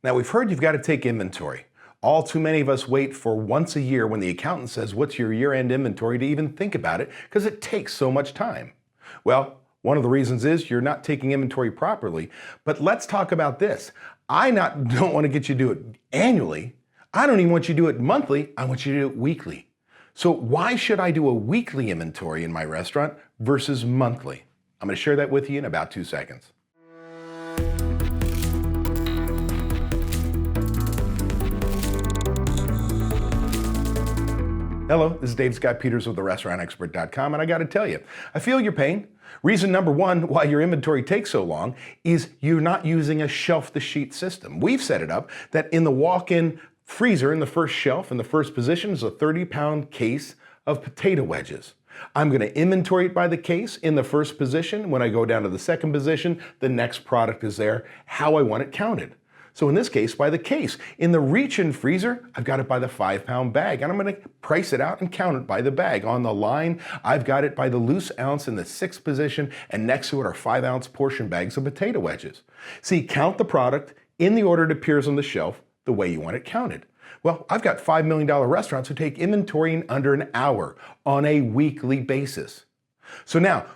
Now, we've heard you've got to take inventory. All too many of us wait for once a year when the accountant says, what's your year-end inventory, to even think about it, because it takes so much time. Well, one of the reasons is you're not taking inventory properly. But let's talk about this. I don't want to get you to do it annually. I don't even want you to do it monthly. I want you to do it weekly. So why should I do a weekly inventory in my restaurant versus monthly? I'm going to share that with you in about 2 seconds. Hello, this is Dave Scott Peters with therestaurantexpert.com, and I got to tell you, I feel your pain. Reason number one why your inventory takes so long is you're not using a shelf-to-sheet system. We've set it up that in the walk-in freezer in the first shelf, in the first position, is a 30-pound case of potato wedges. I'm going to inventory it by the case in the first position. When I go down to the second position, the next product is there, how I want it counted. So in this case, by the case. In the reach-in freezer, I've got it by the 5-pound bag, and I'm going to price it out and count it by the bag. On the line, I've got it by the loose ounce in the 6th position, and next to it are 5-ounce portion bags of potato wedges. See, count the product in the order it appears on the shelf, the way you want it counted. Well, I've got $5 million restaurants who take inventory in under an hour on a weekly basis. So now,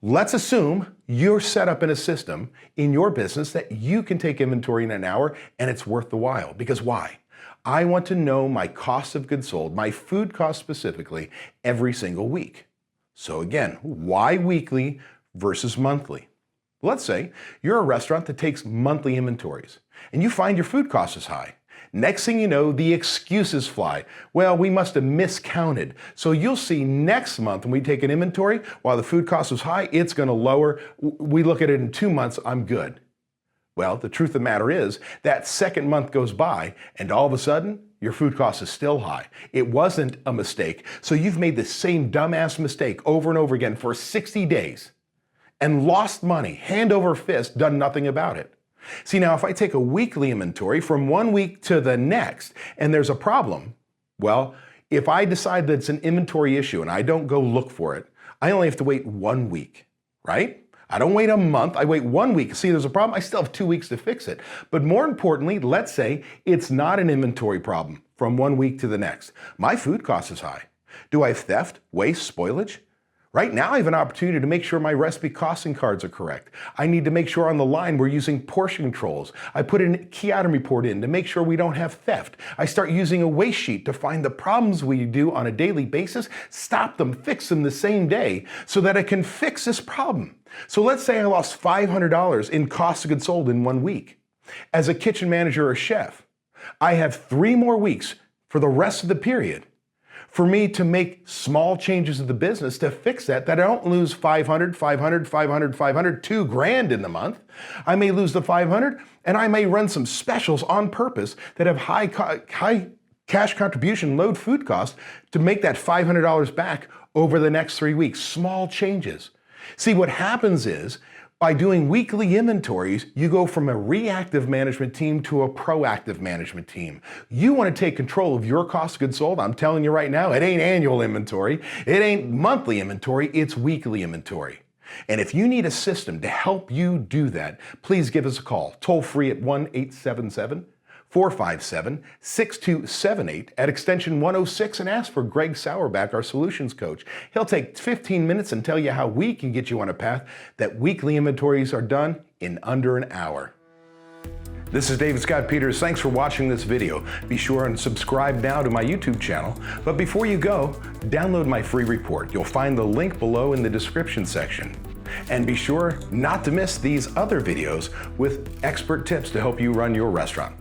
let's assume you're set up in a system in your business that you can take inventory in an hour and it's worth the while. Because why? I want to know my cost of goods sold, my food cost specifically, every single week. So again, why weekly versus monthly? Let's say you're a restaurant that takes monthly inventories and you find your food cost is high. Next thing you know, the excuses fly. Well, we must have miscounted. So you'll see next month when we take an inventory, while the food cost was high, it's going to lower. We look at it in 2 months, I'm good. Well, the truth of the matter is that second month goes by and all of a sudden, your food cost is still high. It wasn't a mistake. So you've made the same dumbass mistake over and over again for 60 days and lost money, hand over fist, done nothing about it. See, now if I take a weekly inventory from 1 week to the next and there's a problem, well, if I decide that it's an inventory issue and I don't go look for it, I only have to wait 1 week, right? I don't wait a month, I wait 1 week. See, there's a problem, I still have 2 weeks to fix it. But more importantly, let's say it's not an inventory problem from 1 week to the next. My food cost is high. Do I have theft, waste, spoilage? Right now, I have an opportunity to make sure my recipe costing cards are correct. I need to make sure on the line we're using portion controls. I put a key item report in to make sure we don't have theft. I start using a waste sheet to find the problems we do on a daily basis, stop them, fix them the same day so that I can fix this problem. So let's say I lost $500 in cost of goods sold in 1 week. As a kitchen manager or chef, I have 3 more weeks for the rest of the period for me to make small changes to the business to fix that I don't lose 500, 500, 500, 500, $2,000 in the month. I may lose the 500 and I may run some specials on purpose that have high cash contribution load food cost to make that $500 back over the next 3 weeks. Small changes. See, what happens is by doing weekly inventories, you go from a reactive management team to a proactive management team. You want to take control of your cost of goods sold. I'm telling you right now, it ain't annual inventory. It ain't monthly inventory. It's weekly inventory. And if you need a system to help you do that, please give us a call. Toll free at 1-877-457-6278 at extension 106 and ask for Greg Sauerback, our solutions coach. He'll take 15 minutes and tell you how we can get you on a path that weekly inventories are done in under an hour. This is David Scott Peters. Thanks for watching this video. Be sure and subscribe now to my YouTube channel. But before you go, download my free report. You'll find the link below in the description section. And be sure not to miss these other videos with expert tips to help you run your restaurant.